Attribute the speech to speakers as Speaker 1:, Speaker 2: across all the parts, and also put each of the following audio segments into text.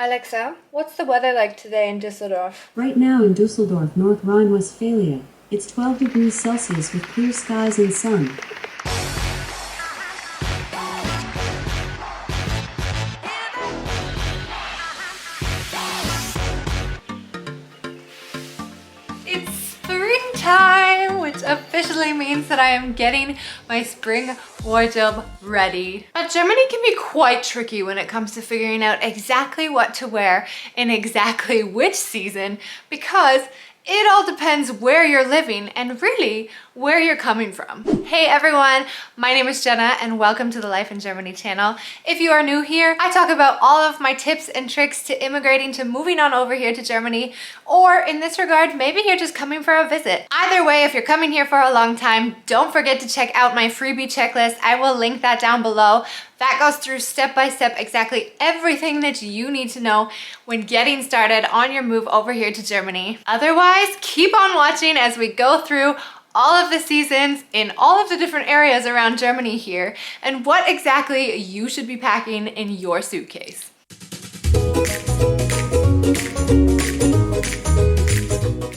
Speaker 1: Alexa, what's the weather like today in Düsseldorf?
Speaker 2: Right now in Dusseldorf, North Rhine-Westphalia, it's 12 degrees Celsius with clear skies and sun.
Speaker 1: It's springtime, which officially means that I am getting my spring wardrobe ready. But Germany can be quite tricky when it comes to figuring out exactly what to wear in exactly which season because it all depends where you're living and really where you're coming from. Hey everyone, my name is Jenna and welcome to the Life in Germany channel. If you are new here, I talk about all of my tips and tricks to immigrating to moving on over here to Germany, or in this regard, maybe you're just coming for a visit. Either way, if you're coming here for a long time, don't forget to check out my freebie checklist. I will link that down below. That goes through step by step exactly everything that you need to know when getting started on your move over here to Germany. Otherwise, keep on watching as we go through all of the seasons in all of the different areas around Germany here and what exactly you should be packing in your suitcase.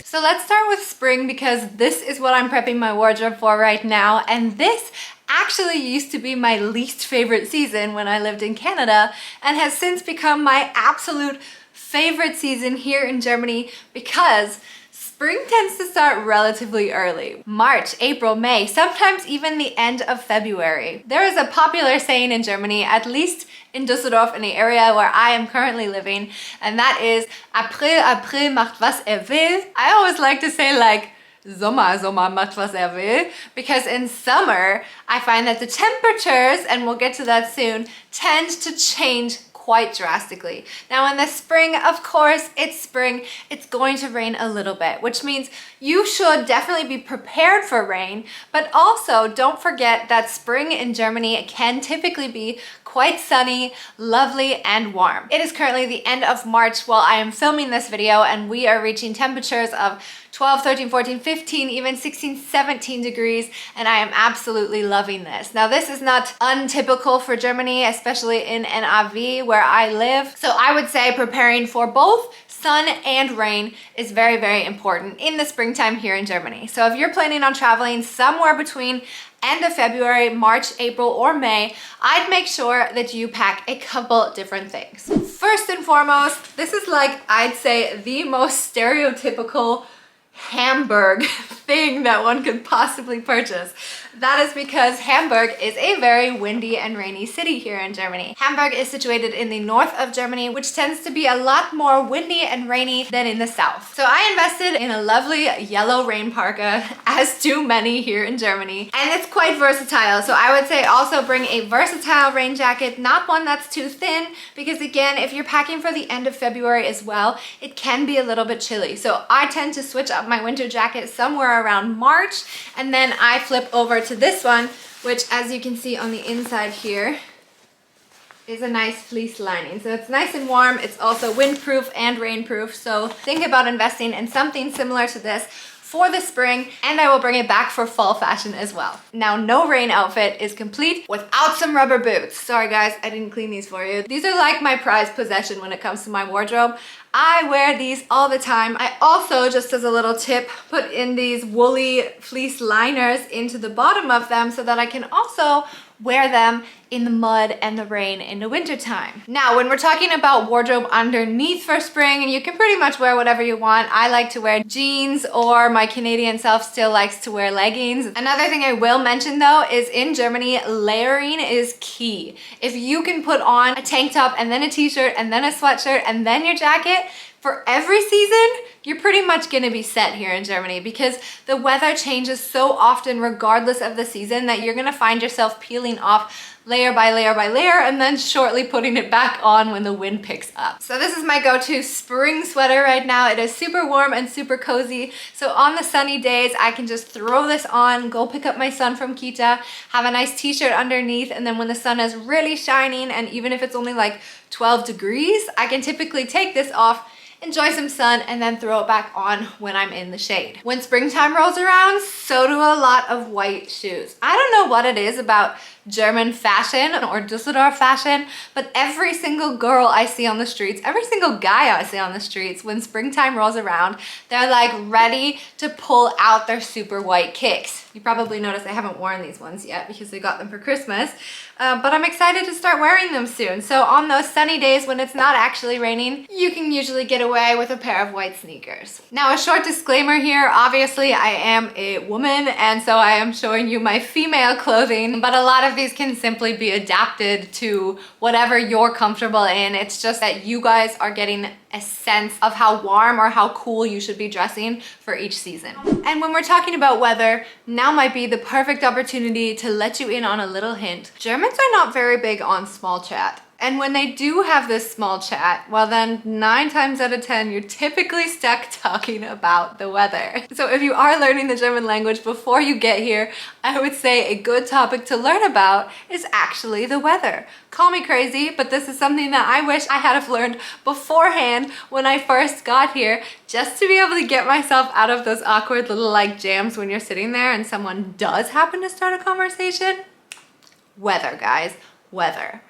Speaker 1: So let's start with spring because this is what I'm prepping my wardrobe for right now, and this actually used to be my least favorite season when I lived in Canada and has since become my absolute favorite season here in Germany because spring tends to start relatively early. March, April, May, sometimes even the end of February. There is a popular saying in Germany, at least in Düsseldorf, in the area where I am currently living, and that is April macht was will. I always like to say like Sommer macht was will, because in summer I find that the temperatures, and we'll get to that soon, tend to change quite drastically. Now in the spring, of course, it's spring, it's going to rain a little bit, which means you should definitely be prepared for rain, but also don't forget that spring in Germany can typically be quite sunny, lovely, and warm. It is currently the end of March while I am filming this video, and we are reaching temperatures of 12, 13, 14, 15, even 16, 17 degrees, and I am absolutely loving this. Now, this is not untypical for Germany, especially in NRV where I live. So I would say preparing for both sun and rain is very, very important in the springtime here in Germany. So if you're planning on traveling somewhere between end of February, March, April, or May, I'd make sure that you pack a couple different things. First and foremost, this is like, I'd say, the most stereotypical Hamburg thing that one could possibly purchase. That is because Hamburg is a very windy and rainy city here in Germany. Hamburg is situated in the north of Germany, which tends to be a lot more windy and rainy than in the south. So I invested in a lovely yellow rain parka, as do many here in Germany, and it's quite versatile. So I would say also bring a versatile rain jacket, not one that's too thin, because again, if you're packing for the end of February as well, it can be a little bit chilly. So I tend to switch up my winter jacket somewhere around March, and then I flip over to this one, which, as you can see on the inside here, is a nice fleece lining. So it's nice and warm. It's also windproof and rainproof. So think about investing in something similar to this for the spring, and I will bring it back for fall fashion as well. Now, no rain outfit is complete without some rubber boots. Sorry guys, I didn't clean these for you. These are like my prized possession when it comes to my wardrobe. I wear these all the time. I also, just as a little tip, put in these woolly fleece liners into the bottom of them so that I can also wear them in the mud and the rain in the winter time. Now, when we're talking about wardrobe underneath for spring, and you can pretty much wear whatever you want. I like to wear jeans, or my Canadian self still likes to wear leggings. Another thing I will mention though is in Germany, layering is key. If you can put on a tank top and then a t-shirt and then a sweatshirt and then your jacket, for every season, you're pretty much gonna be set here in Germany because the weather changes so often regardless of the season that you're gonna find yourself peeling off layer by layer by layer and then shortly putting it back on when the wind picks up. So this is my go-to spring sweater right now. It is super warm and super cozy. So on the sunny days, I can just throw this on, go pick up my son from Kita, have a nice t-shirt underneath, and then when the sun is really shining, and even if it's only like 12 degrees, I can typically take this off, enjoy some sun, and then throw it back on when I'm in the shade. When springtime rolls around, so do a lot of white shoes. I don't know what it is about German fashion or Düsseldorf fashion, but every single girl I see on the streets, every single guy I see on the streets, when springtime rolls around, they're like ready to pull out their super white kicks. You probably noticed I haven't worn these ones yet because I got them for Christmas, but I'm excited to start wearing them soon. So on those sunny days when it's not actually raining, you can usually get away with a pair of white sneakers. Now, a short disclaimer here, obviously I am a woman and so I am showing you my female clothing, but a lot of these can simply be adapted to whatever you're comfortable in. It's just that you guys are getting a sense of how warm or how cool you should be dressing for each season. And when we're talking about weather, now might be the perfect opportunity to let you in on a little hint. Germans are not very big on small chat. And when they do have this small chat, well then 9 times out of 10, you're typically stuck talking about the weather. So if you are learning the German language before you get here, I would say a good topic to learn about is actually the weather. Call me crazy, but this is something that I wish I had have learned beforehand when I first got here, just to be able to get myself out of those awkward little like jams when you're sitting there and someone does happen to start a conversation. Weather, guys. Weather.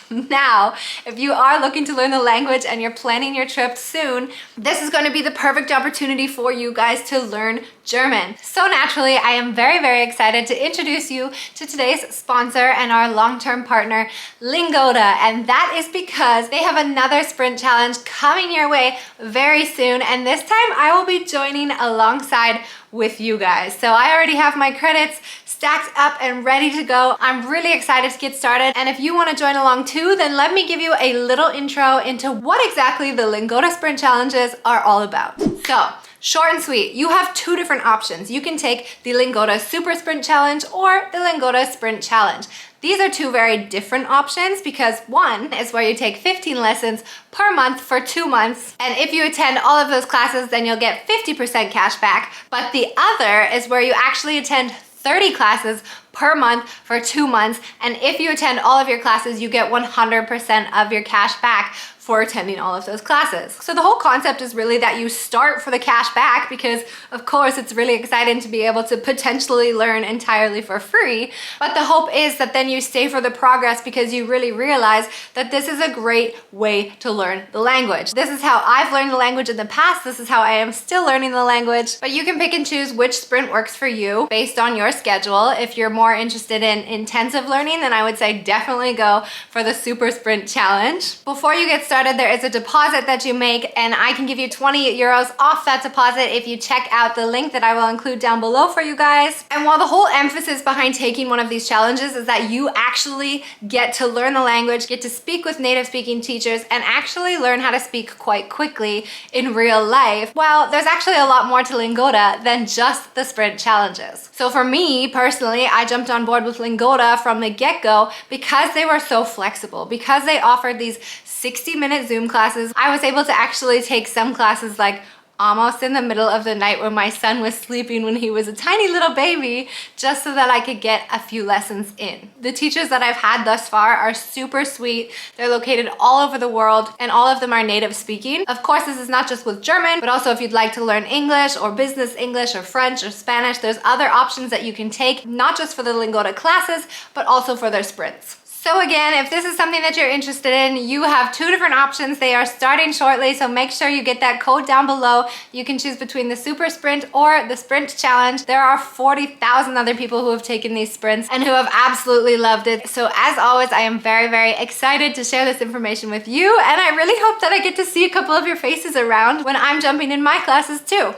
Speaker 1: Now, if you are looking to learn the language and you're planning your trip soon, this is going to be the perfect opportunity for you guys to learn German. So naturally, I am very, very excited to introduce you to today's sponsor and our long-term partner, Lingoda. And that is because they have another sprint challenge coming your way very soon. And this time I will be joining alongside with you guys. So I already have my credits stacked up and ready to go. I'm really excited to get started. And if you want to join along too, then let me give you a little intro into what exactly the Lingoda Sprint Challenges are all about. So, short and sweet, you have 2 different options. You can take the Lingoda Super Sprint Challenge or the Lingoda Sprint Challenge. These are 2 very different options because one is where you take 15 lessons per month for 2 months. And if you attend all of those classes, then you'll get 50% cash back. But the other is where you actually attend 30 classes per month for 2 months. And if you attend all of your classes, you get 100% of your cash back for attending all of those classes. So the whole concept is really that you start for the cash back because of course it's really exciting to be able to potentially learn entirely for free. But the hope is that then you stay for the progress because you really realize that this is a great way to learn the language. This is how I've learned the language in the past. This is how I am still learning the language. But you can pick and choose which sprint works for you based on your schedule. If you're more interested in intensive learning, then I would say definitely go for the Super Sprint Challenge. Before you get started, there is a deposit that you make and I can give you 20 euros off that deposit if you check out the link that I will include down below for you guys. And while the whole emphasis behind taking one of these challenges is that you actually get to learn the language, get to speak with native speaking teachers, and actually learn how to speak quite quickly in real life, well, there's actually a lot more to Lingoda than just the sprint challenges. So for me personally, I jumped on board with Lingoda from the get-go because they were so flexible, because they offered these 60-minute Zoom classes. I was able to actually take some classes like almost in the middle of the night when my son was sleeping when he was a tiny little baby, just so that I could get a few lessons in. The teachers that I've had thus far are super sweet. They're located all over the world and all of them are native speaking. Of course, this is not just with German, but also if you'd like to learn English or business English or French or Spanish, there's other options that you can take, not just for the Lingoda classes, but also for their sprints. So again, if this is something that you're interested in, you have 2 different options. They are starting shortly, so make sure you get that code down below. You can choose between the Super Sprint or the Sprint Challenge. There are 40,000 other people who have taken these sprints and who have absolutely loved it. So as always, I am very, very excited to share this information with you, and I really hope that I get to see a couple of your faces around when I'm jumping in my classes too.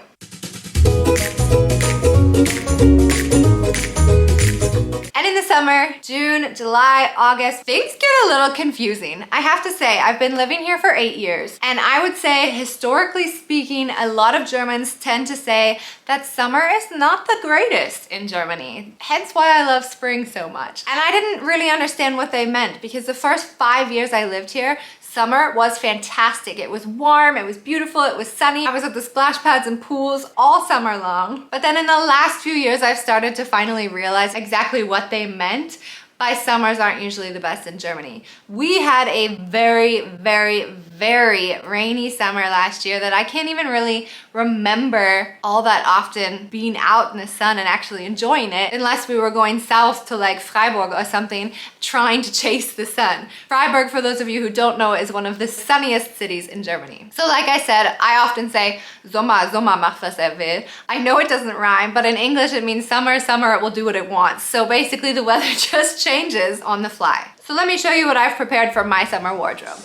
Speaker 1: And in the summer, June, July, August, things get a little confusing. I have to say, I've been living here for 8 years, and I would say, historically speaking, a lot of Germans tend to say that summer is not the greatest in Germany. Hence why I love spring so much. And I didn't really understand what they meant because the first 5 years I lived here, summer was fantastic. It was warm, it was beautiful, it was sunny. I was at the splash pads and pools all summer long. But then in the last few years, I've started to finally realize exactly what they meant by summers aren't usually the best in Germany. We had a very, very, very rainy summer last year that I can't even really remember all that often being out in the sun and actually enjoying it, unless we were going south to like Freiburg or something, trying to chase the sun. Freiburg, for those of you who don't know, is one of the sunniest cities in Germany. So like I said, I often say, Sommer, Sommer macht was er will. I know it doesn't rhyme, but in English it means summer, summer, it will do what it wants. So basically the weather just changes on the fly. So let me show you what I've prepared for my summer wardrobe.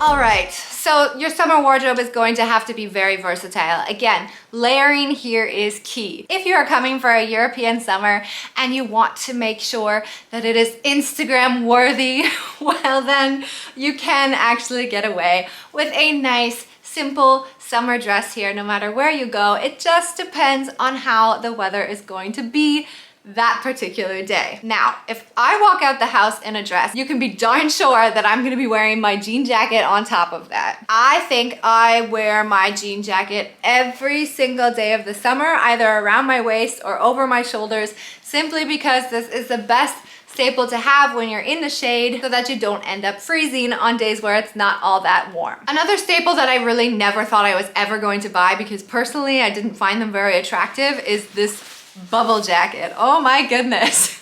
Speaker 1: All right, so your summer wardrobe is going to have to be very versatile. Again, layering here is key. If you are coming for a European summer and you want to make sure that it is Instagram worthy, well then you can actually get away with a nice, simple summer dress here no matter where you go. It just depends on how the weather is going to be that particular day. Now, if I walk out the house in a dress, you can be darn sure that I'm gonna be wearing my jean jacket on top of that. I think I wear my jean jacket every single day of the summer, either around my waist or over my shoulders, simply because this is the best staple to have when you're in the shade so that you don't end up freezing on days where it's not all that warm. Another staple that I really never thought I was ever going to buy, because personally I didn't find them very attractive, is this bubble jacket. Oh my goodness.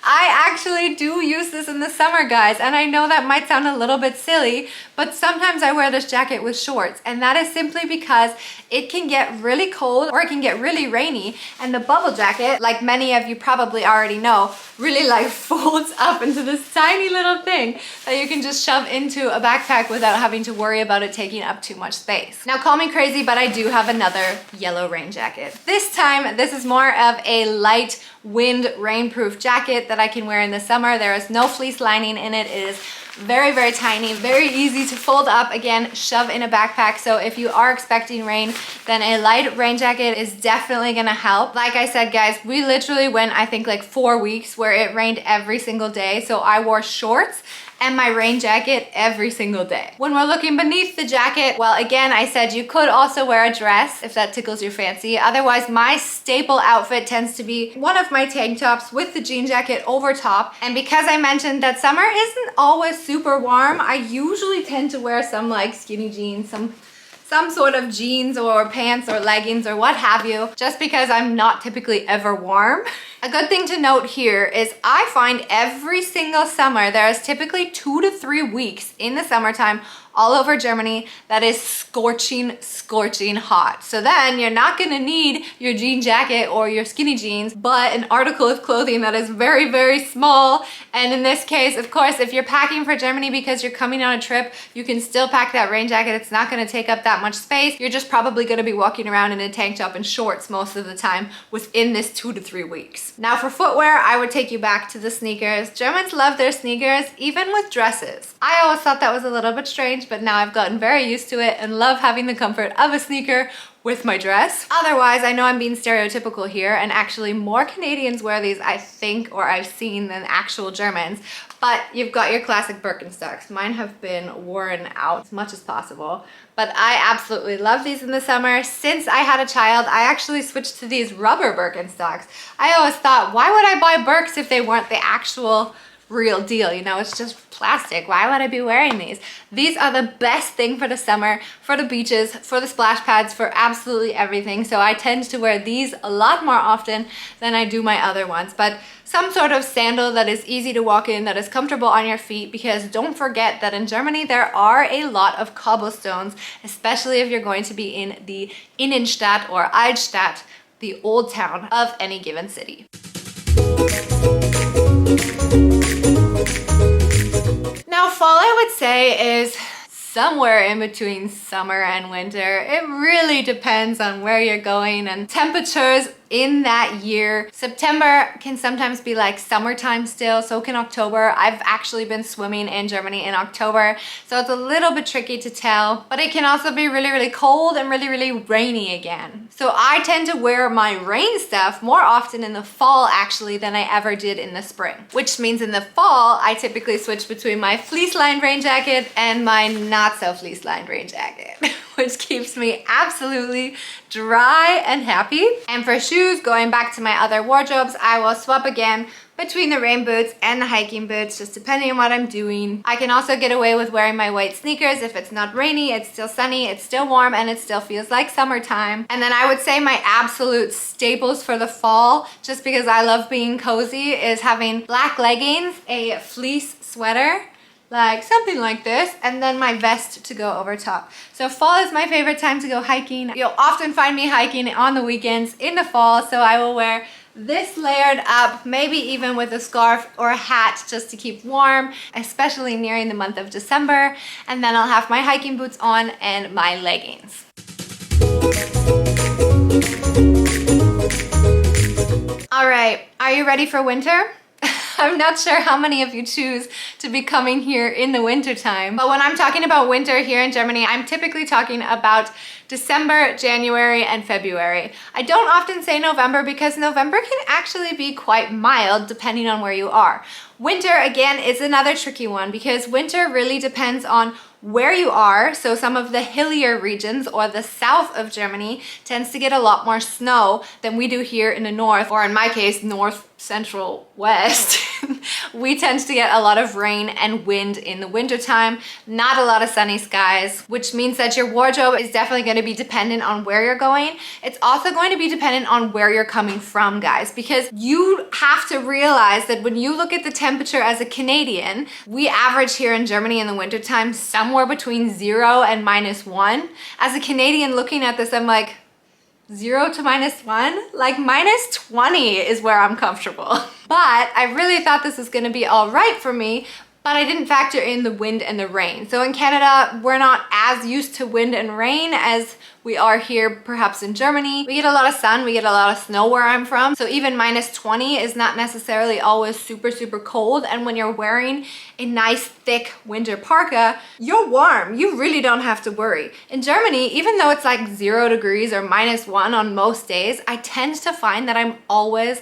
Speaker 1: I actually do use this in the summer, guys, and I know that might sound a little bit silly, but sometimes I wear this jacket with shorts, and that is simply because it can get really cold or it can get really rainy, and the bubble jacket, like many of you probably already know, really like folds up into this tiny little thing that you can just shove into a backpack without having to worry about it taking up too much space. Now call me crazy, but I do have another yellow rain jacket. This time, this is more of a light wind rainproof jacket that I can wear in the summer. There is no fleece lining in it. It is very, very tiny, very easy to fold up, again, shove in a backpack. So if you are expecting rain, then a light rain jacket is definitely gonna help. Like I said, guys, we literally went, I think, like 4 weeks where it rained every single day. So I wore shorts and my rain jacket every single day. When we're looking beneath the jacket, well, again, I said you could also wear a dress if that tickles your fancy. Otherwise, my staple outfit tends to be one of my tank tops with the jean jacket over top. And because I mentioned that summer isn't always super warm, I usually tend to wear some like skinny jeans, some sort of jeans or pants or leggings or what have you, just because I'm not typically ever warm. A good thing to note here is I find every single summer there is typically 2 to 3 weeks in the summertime all over Germany that is scorching, scorching hot. So then you're not gonna need your jean jacket or your skinny jeans, but an article of clothing that is very, very small. And in this case, of course, if you're packing for Germany because you're coming on a trip, you can still pack that rain jacket. It's not gonna take up that much space. You're just probably gonna be walking around in a tank top and shorts most of the time within this 2 to 3 weeks. Now for footwear, I would take you back to the sneakers. Germans love their sneakers, even with dresses. I always thought that was a little bit strange, but now I've gotten very used to it and love having the comfort of a sneaker with my dress. Otherwise, I know I'm being stereotypical here, and actually more Canadians wear these, I think, or I've seen, than actual Germans. But you've got your classic Birkenstocks. Mine have been worn out as much as possible, but I absolutely love these in the summer. Since I had a child, I actually switched to these rubber Birkenstocks. I always thought, why would I buy Birks if they weren't the actual real deal? You know, it's just plastic. Why would I be wearing these? These are the best thing for the summer, for the beaches, for the splash pads, for absolutely everything. So I tend to wear these a lot more often than I do my other ones. But some sort of sandal that is easy to walk in, that is comfortable on your feet, because don't forget that in Germany there are a lot of cobblestones, especially if you're going to be in the Innenstadt or Altstadt, the old town of any given city. Now, fall, I would say, is somewhere in between summer and winter. It really depends on where you're going and temperatures in that year. September can sometimes be like summertime still, so can October. I've actually been swimming in Germany in October, so it's a little bit tricky to tell, but it can also be really, really cold and really, really rainy again. So I tend to wear my rain stuff more often in the fall actually than I ever did in the spring, which means in the fall, I typically switch between my fleece-lined rain jacket and my not so fleece-lined rain jacket, which keeps me absolutely dry and happy. And for shoes, going back to my other wardrobes, I will swap again between the rain boots and the hiking boots, just depending on what I'm doing. I can also get away with wearing my white sneakers if it's not rainy, it's still sunny, it's still warm, and it still feels like summertime. And then I would say my absolute staples for the fall, just because I love being cozy, is having black leggings, a fleece sweater, like something like this, and then my vest to go over top. So fall is my favorite time to go hiking. You'll often find me hiking on the weekends in the fall, so I will wear this layered up, maybe even with a scarf or a hat just to keep warm, especially nearing the month of December. And then I'll have my hiking boots on and my leggings. All right, are you ready for winter? I'm not sure how many of you choose to be coming here in the winter time, but when I'm talking about winter here in Germany, I'm typically talking about December, January, and February. I don't often say November because November can actually be quite mild depending on where you are. Winter, again, is another tricky one because winter really depends on where you are. So some of the hillier regions or the south of Germany tends to get a lot more snow than we do here in the north, or in my case, north, central, west. We tend to get a lot of rain and wind in the winter time, not a lot of sunny skies, which means that your wardrobe is definitely going to be dependent on where you're going. It's also going to be dependent on where you're coming from, guys, because you have to realize that when you look at the temperature as a Canadian, we average here in Germany in the wintertime somewhere between 0 and -1. As a Canadian looking at this, I'm like, 0 to -1? Like -20 is where I'm comfortable. But I really thought this was gonna be all right for me, but I didn't factor in the wind and the rain. So in Canada, we're not as used to wind and rain as we are here perhaps in Germany. We get a lot of sun, we get a lot of snow where I'm from. So even -20 is not necessarily always super, super cold. And when you're wearing a nice thick winter parka, you're warm. You really don't have to worry. In Germany, even though it's like 0 degrees or -1 on most days, I tend to find that I'm always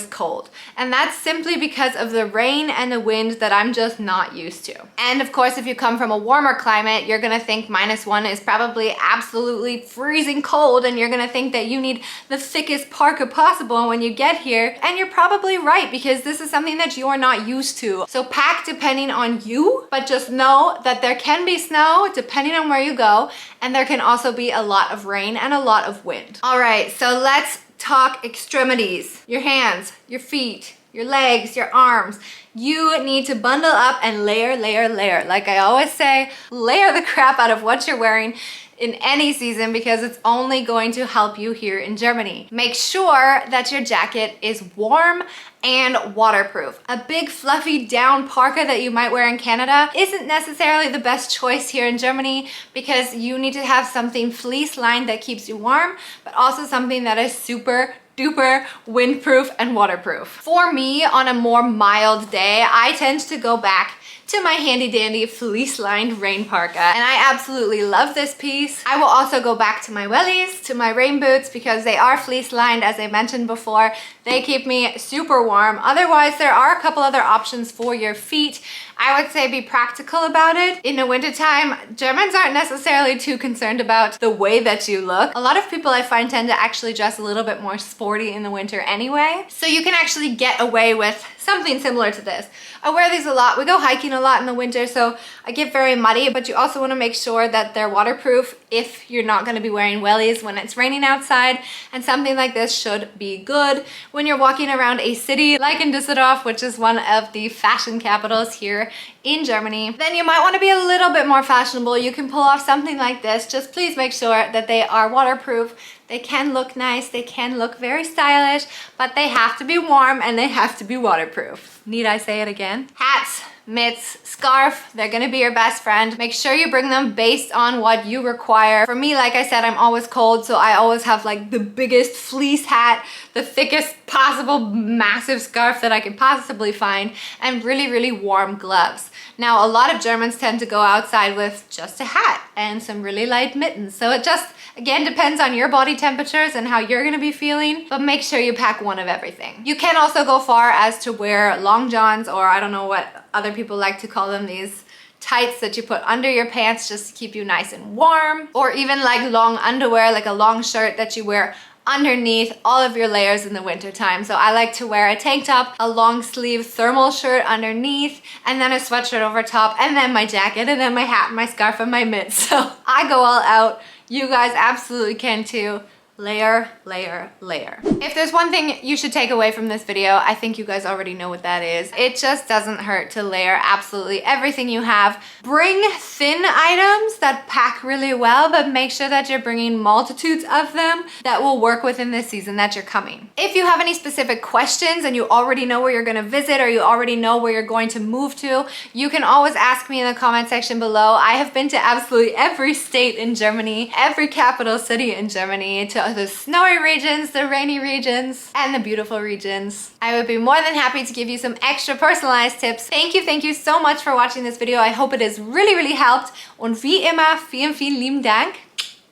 Speaker 1: cold. And that's simply because of the rain and the wind that I'm just not used to. And of course, if you come from a warmer climate, you're gonna think -1 is probably absolutely freezing cold, and you're gonna think that you need the thickest parka possible when you get here. And you're probably right, because this is something that you are not used to. So pack depending on you, but just know that there can be snow depending on where you go, and there can also be a lot of rain and a lot of wind. All right, so let's talk extremities, your hands, your feet, your legs, your arms. You need to bundle up and layer, layer, layer. Like I always say, layer the crap out of what you're wearing in any season, because it's only going to help you here in Germany. Make sure that your jacket is warm and waterproof. A big fluffy down parka that you might wear in Canada isn't necessarily the best choice here in Germany, because you need to have something fleece lined that keeps you warm, but also something that is super duper windproof and waterproof. For me, on a more mild day, I tend to go back to my handy dandy fleece lined rain parka, and I absolutely love this piece. I will also go back to my wellies, to my rain boots, because they are fleece lined, as I mentioned before. They keep me super warm. Otherwise, there are a couple other options for your feet. I would say be practical about it. In the wintertime, Germans aren't necessarily too concerned about the way that you look. A lot of people I find tend to actually dress a little bit more sporty in the winter anyway. So you can actually get away with something similar to this. I wear these a lot. We go hiking a lot in the winter, so I get very muddy, but you also want to make sure that they're waterproof if you're not going to be wearing wellies when it's raining outside. And something like this should be good when you're walking around a city like in Düsseldorf, which is one of the fashion capitals here in Germany. Then you might want to be a little bit more fashionable. You can pull off something like this. Just please make sure that they are waterproof. They can look nice, they can look very stylish, but they have to be warm and they have to be waterproof. Need I say it again? Hats, mitts, scarf, they're gonna be your best friend. Make sure you bring them based on what you require. For me, like I said, I'm always cold, so I always have like the biggest fleece hat, the thickest possible massive scarf that I can possibly find, and really, really warm gloves. Now, a lot of Germans tend to go outside with just a hat and some really light mittens. So it just, again, depends on your body temperatures and how you're gonna be feeling, but make sure you pack one of everything. You can also go far as to wear long johns, or I don't know what other people like to call them, these tights that you put under your pants just to keep you nice and warm, or even like long underwear, like a long shirt that you wear underneath all of your layers in the winter time. So I like to wear a tank top, a long sleeve thermal shirt underneath, and then a sweatshirt over top, and then my jacket, and then my hat, and my scarf, and my mitts. So I go all out. You guys absolutely can too. Layer, layer, layer. If there's one thing you should take away from this video, I think you guys already know what that is. It just doesn't hurt to layer absolutely everything you have. Bring thin items that pack really well, but make sure that you're bringing multitudes of them that will work within the season that you're coming. If you have any specific questions and you already know where you're gonna visit or you already know where you're going to move to, you can always ask me in the comment section below. I have been to absolutely every state in Germany, every capital city in Germany, to the snowy regions, the rainy regions, and the beautiful regions. I would be more than happy to give you some extra personalized tips. Thank you so much for watching this video. I hope it has really helped. Und wie immer, vielen lieben Dank.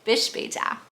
Speaker 1: Bis später.